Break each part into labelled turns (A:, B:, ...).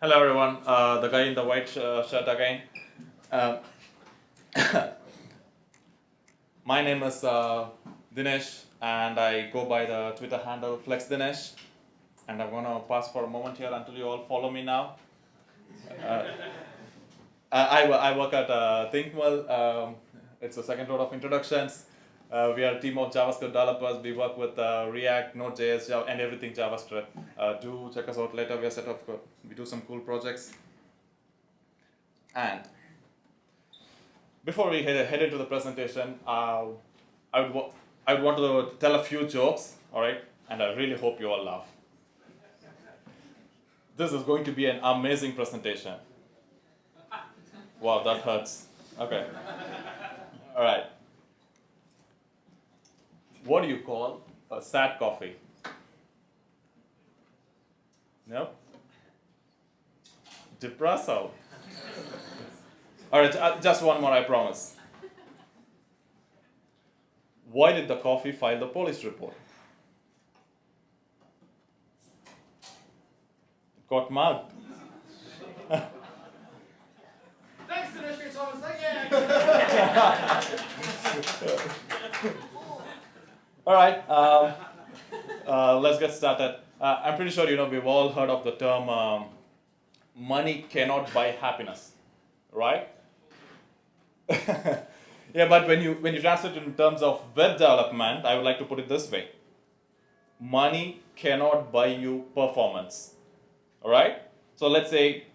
A: Hello everyone, the guy in the white shirt again. Uh, my name is Dinesh and I go by the Twitter handle FlexDinesh, and I'm gonna pause for a moment here until you all follow me now. Uh, I work at Thinkmill. It's the second round of introductions. We are a team of JavaScript developers. We work with React, Node.js, Java, and everything JavaScript. Do check us out later. We do some cool projects. And before we head into the presentation, I would want to tell a few jokes, all right? And I really hope you all laugh. This is going to be an amazing presentation. Wow, that hurts. Okay. All right. What do you call a sad coffee? No? Depresso. All right, just one more, I promise. Why did the coffee file the police report? It got mugged.
B: Thanks, Dinesh, for your Thomas.
A: All right, let's get started. I'm pretty sure we've all heard of the term money cannot buy happiness, right? Yeah, but when you translate it in terms of web development, I would like to put it this way: money cannot buy you performance. All right. So let's say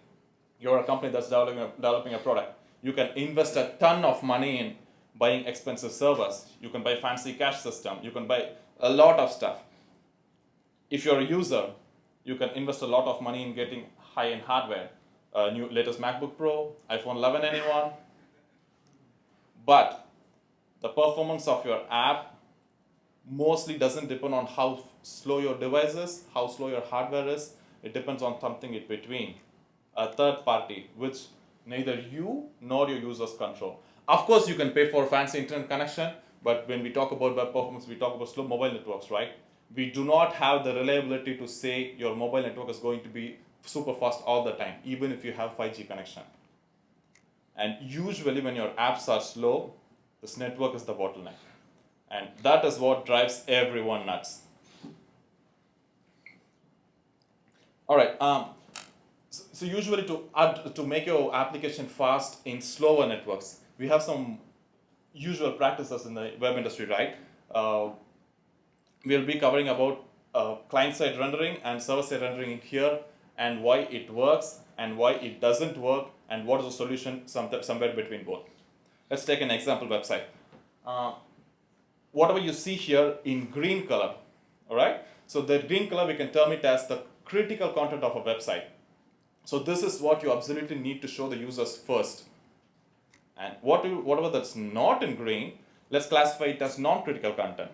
A: you're a company that's developing a product. You can invest a ton of money in buying expensive servers. You can buy fancy cache system. You can buy a lot of stuff. If you're a user, you can invest a lot of money in getting high-end hardware. New latest MacBook Pro, iPhone 11, anyone. But the performance of your app mostly doesn't depend on how slow your device is, how slow your hardware is. It depends on something in between, a third party, which neither you nor your users control. Of course, you can pay for fancy internet connection, but when we talk about web performance, we talk about slow mobile networks, right? We do not have the reliability to say your mobile network is going to be super fast all the time, even if you have 5G connection. And usually when your apps are slow, this network is the bottleneck. And that is what drives everyone nuts. All right. So usually to make your application fast in slower networks, we have some usual practices in the web industry, right? We'll be covering about client-side rendering and server-side rendering in here, and why it works and why it doesn't work, and what is the solution somewhere between both. Let's take an example website. Whatever you see here in green color, all right? So the green color, we can term it as the critical content of a website. So this is what you absolutely need to show the users first. And whatever that's not in green, let's classify it as non-critical content.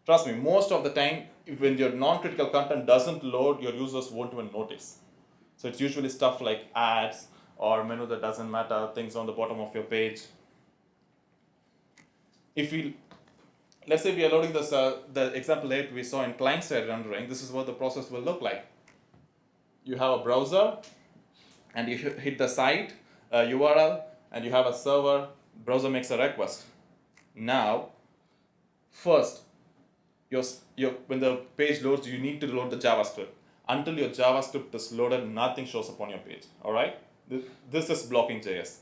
A: Trust me, most of the time, when your non-critical content doesn't load, your users won't even notice. So it's usually stuff like ads or menu that doesn't matter, things on the bottom of your page. Let's say we are loading this, the example 8 we saw in client-side rendering, this is what the process will look like. You have a browser, and you hit the site URL, and you have a server, browser makes a request. Now, first, when the page loads, you need to load the JavaScript. Until your JavaScript is loaded, nothing shows up on your page, all right? This is blocking JS.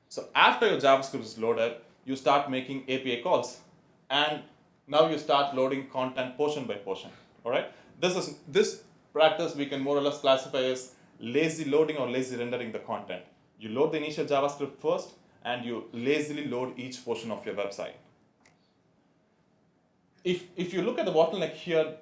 A: So after your JavaScript is loaded, you start making API calls, and now you start loading content portion by portion, all right? This practice we can more or less classify as lazy loading or lazy rendering the content. You load the initial JavaScript first, and you lazily load each portion of your website. If you look at the bottleneck here,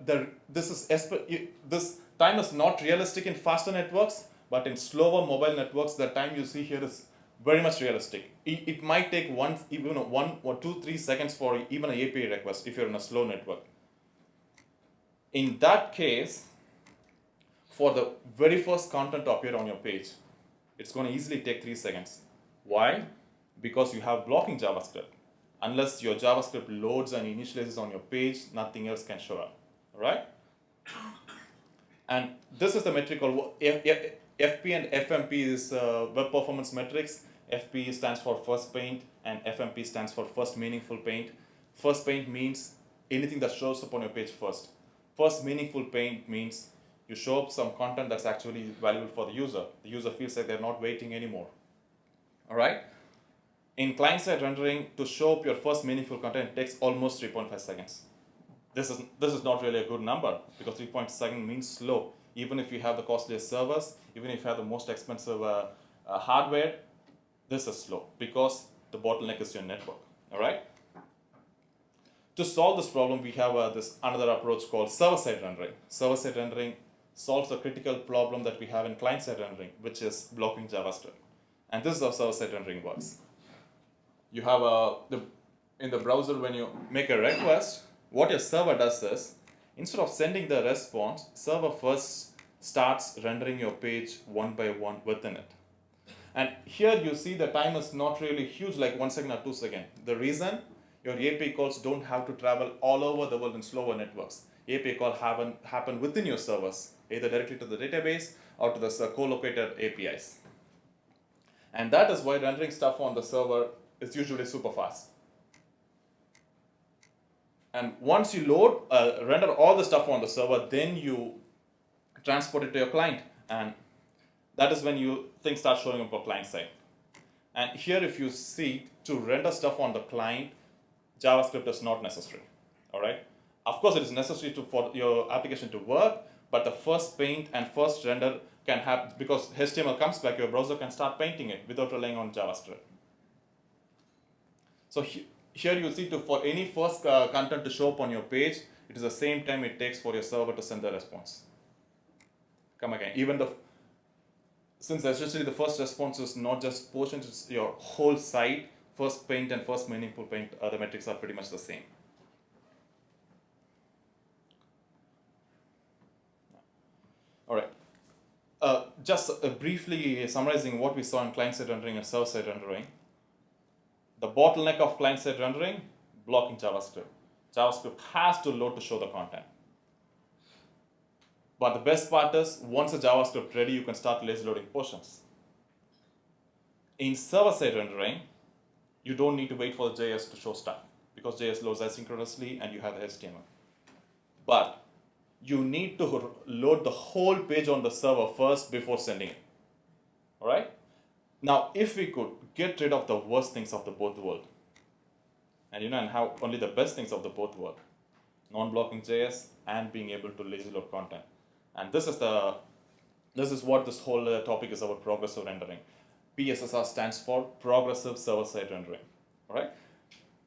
A: this time is not realistic in faster networks, but in slower mobile networks, the time you see here is very much realistic. It might take even 1 or 2, 3 seconds for even an API request if you're in a slow network. In that case, for the very first content to appear on your page, it's going to easily take 3 seconds. Why? Because you have blocking JavaScript. Unless your JavaScript loads and initializes on your page, nothing else can show up, all right? And this is the metric called, FP and FMP is web performance metrics. FP stands for first paint and FMP stands for first meaningful paint. First paint means anything that shows up on your page first. First meaningful paint means you show up some content that's actually valuable for the user. The user feels like they're not waiting anymore. All right? In client-side rendering, to show up your first meaningful content takes almost 3.5 seconds. This is not really a good number because 3.5 seconds means slow. Even if you have the costliest servers, even if you have the most expensive hardware, this is slow because the bottleneck is your network. All right. To solve this problem, we have this another approach called server-side rendering. Server-side rendering solves a critical problem that we have in client-side rendering, which is blocking JavaScript. And this is how server-side rendering works. You have in the browser, when you make a request, what your server does is, instead of sending the response, server first starts rendering your page one by one within it. And here you see the time is not really huge, like 1 second or 2 seconds. The reason, your API calls don't have to travel all over the world in slower networks. API calls happen within your servers, either directly to the database or to the co-located APIs. And that is why rendering stuff on the server is usually super fast. And once you render all the stuff on the server, then you transport it to your client. And that is when things start showing up on client side. And here, if you see, to render stuff on the client, JavaScript is not necessary. All right. Of course, it is necessary for your application to work, but the first paint and first render can happen because HTML comes back. Your browser can start painting it without relying on JavaScript. So here you see, for any first content to show up on your page, it is the same time it takes for your server to send the response. Come again. Since essentially the first response is not just portions, it's your whole site, first paint and first meaningful paint, the metrics are pretty much the same. All right. Just briefly summarizing what we saw in client-side rendering and server-side rendering. The bottleneck of client-side rendering, blocking JavaScript. JavaScript has to load to show the content. But the best part is, once the JavaScript ready, you can start lazy loading portions. In server-side rendering, you don't need to wait for the JS to show stuff because JS loads asynchronously and you have the HTML. But you need to load the whole page on the server first before sending it. All right? Now, if we could get rid of the worst things of the both world, and have only the best things of the both world, non-blocking JS and being able to lazy load content. And this is what this whole topic is about: progressive rendering. PSSR stands for progressive server-side rendering. All right.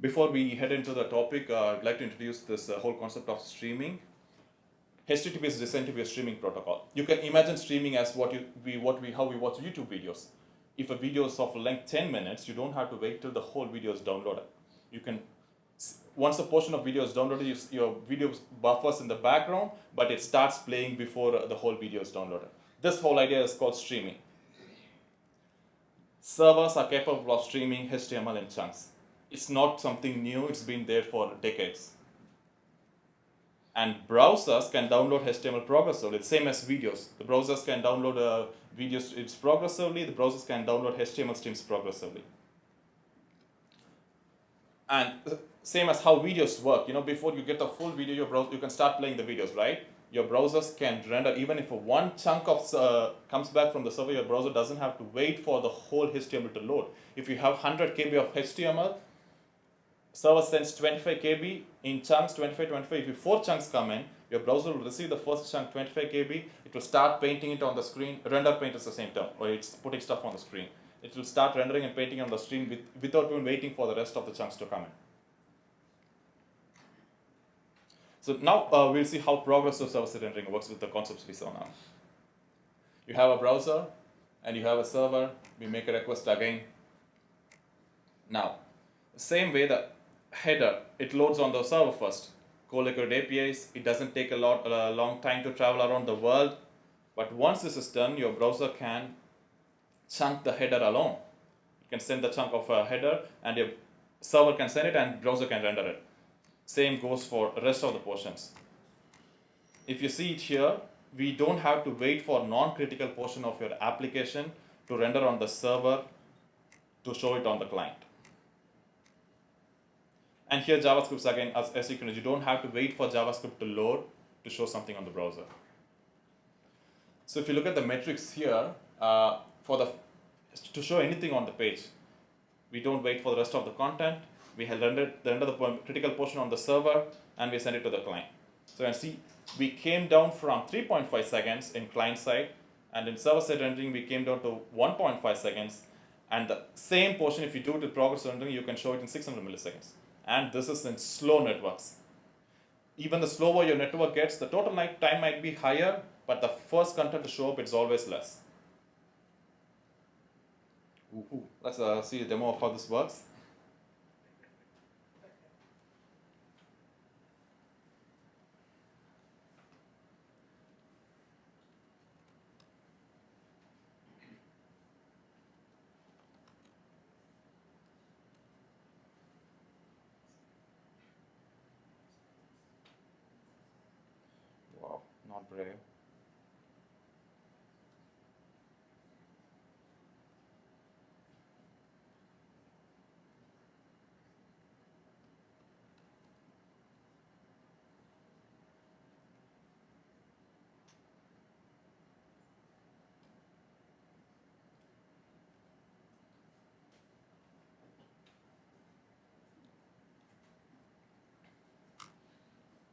A: Before we head into the topic, I'd like to introduce this whole concept of streaming. HTTP is designed to be a streaming protocol. You can imagine streaming as how we watch YouTube videos. If a video is of length 10 minutes, you don't have to wait till the whole video is downloaded. You can, once a portion of video is downloaded, your video buffers in the background, but it starts playing before the whole video is downloaded. This whole idea is called streaming. Servers are capable of streaming HTML in chunks. It's not something new, it's been there for decades. And browsers can download HTML progressively, same as videos. The browsers can download video streams progressively, the browsers can download HTML streams progressively. And same as how videos work, before you get the full video, you can start playing the videos, right? Your browsers can render, even if one chunk of comes back from the server, your browser doesn't have to wait for the whole HTML to load. If you have 100 KB of HTML, server sends 25 KB in chunks, 25. If 4 chunks come in, your browser will receive the first chunk, 25 KB. It will start painting it on the screen. Render paint is the same term, or it's putting stuff on the screen. It will start rendering and painting on the screen without even waiting for the rest of the chunks to come in. So now we'll see how progressive server-side rendering works with the concepts we saw now. You have a browser and you have a server. We make a request again. Now, the same way the header, it loads on the server first. Co-located APIs, it doesn't take a long time to travel around the world. But once this is done, your browser can chunk the header alone. You can send the chunk of a header and your server can send it and browser can render it. Same goes for the rest of the portions. If you see it here, we don't have to wait for non-critical portion of your application to render on the server to show it on the client. And here JavaScript again, as asynchronous. You don't have to wait for JavaScript to load to show something on the browser. So if you look at the metrics here, to show anything on the page, we don't wait for the rest of the content. We have render the critical portion on the server, and we send it to the client. So you can see we came down from 3.5 seconds in client side, and in server side rendering we came down to 1.5 seconds. And the same portion, if you do it with progressive rendering, you can show it in 600 milliseconds. And this is in slow networks. Even the slower your network gets, the total time might be higher, but the first content to show up is always less. Let's see a demo of how this works. Wow, not brave.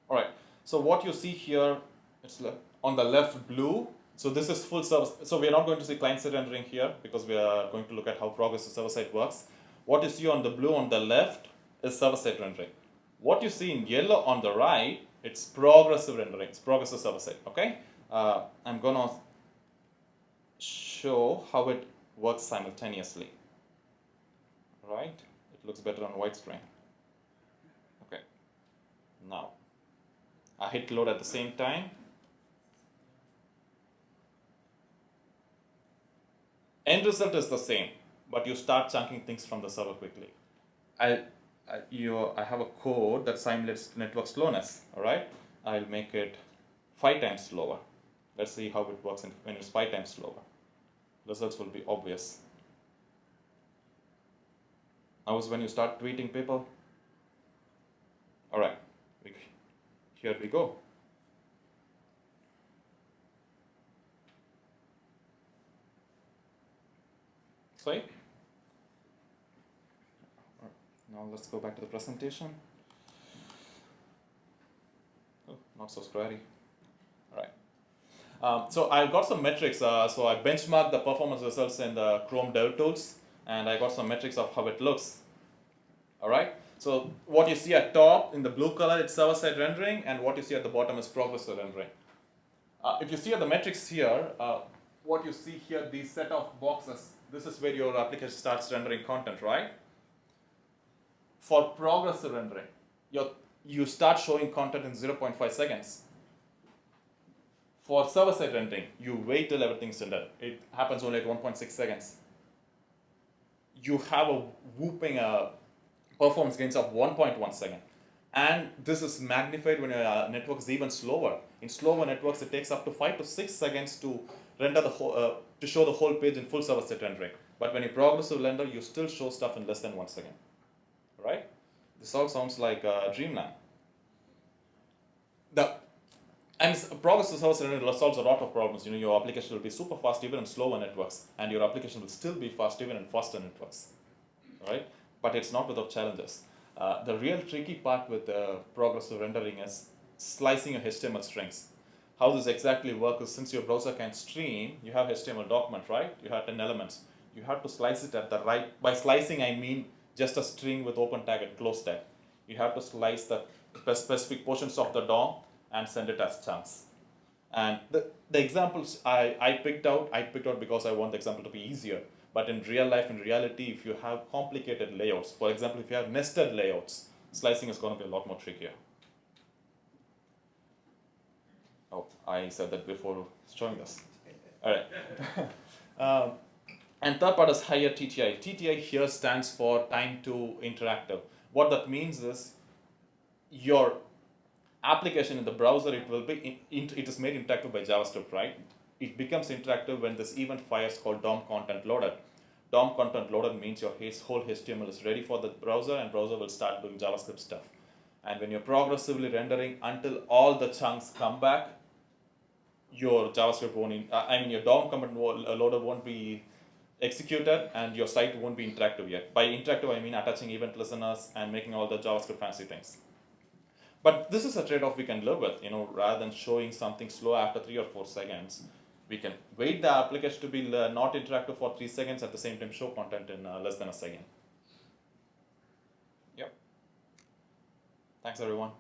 A: All right, so what you see here, it's on the left blue. So this is full service. So we are not going to see client-side rendering here because we are going to look at how progressive server-side works. What you see on the blue on the left is server-side rendering. What you see in yellow on the right, it's progressive rendering. It's progressive server-side, okay? I'm gonna show how it works simultaneously. Right? It looks better on white screen. Okay. Now, I hit load at the same time. End result is the same, but you start chunking things from the server quickly. I have a code that simulates network slowness. All right, I'll make it 5 times slower. Let's see how it works when it's 5 times slower. Results will be obvious. Now is when you start tweeting people. All right, here we go. Sorry. Now let's go back to the presentation. Oh, not so squarey. All right. So I've got some metrics. So I benchmarked the performance results in the Chrome DevTools, and I got some metrics of how it looks. All right. So what you see at top in the blue color, it's server-side rendering, and what you see at the bottom is progressive rendering. If you see at the metrics here, what you see here, these set of boxes, this is where your application starts rendering content, right? For progressive rendering, you start showing content in 0.5 seconds. For server-side rendering, you wait till everything's rendered. It happens only at 1.6 seconds. You have a whooping performance gains of 1.1 second. And this is magnified when your network is even slower. In slower networks, it takes up to 5 to 6 seconds to render the whole, to show the whole page in full server-side rendering. But when you progressive render, you still show stuff in less than 1 second. Right? This all sounds like dreamland. And progressive server-side rendering solves a lot of problems. Your application will be super fast even in slower networks, and your application will still be fast even in faster networks. Right? But it's not without challenges. The real tricky part with progressive rendering is slicing your HTML strings. How this exactly works is, since your browser can stream, you have HTML document, right? You have 10 elements. You have to slice it at the right, by slicing I mean just a string with open tag and close tag. You have to slice the specific portions of the DOM and send it as chunks. And the examples I picked out because I want the example to be easier. But in real life, in reality, if you have complicated layouts, for example, if you have nested layouts, slicing is going to be a lot more trickier. Oh, I said that before showing this. All right. And third part is higher TTI. TTI here stands for time to interactive. What that means is application in the browser, it will be it is made interactive by JavaScript, right? It becomes interactive when this event fires called DOM content loaded. DOM content loaded means your whole HTML is ready for the browser, and browser will start doing JavaScript stuff. And when you're progressively rendering until all the chunks come back, your JavaScript won't, your DOM command loader won't be executed, and your site won't be interactive yet. By interactive, I mean attaching event listeners and making all the JavaScript fancy things. But this is a trade-off we can live with, rather than showing something slow after 3 or 4 seconds. We can wait the application to be not interactive for 3 seconds, at the same time show content in less than a second. Yep. Thanks, everyone.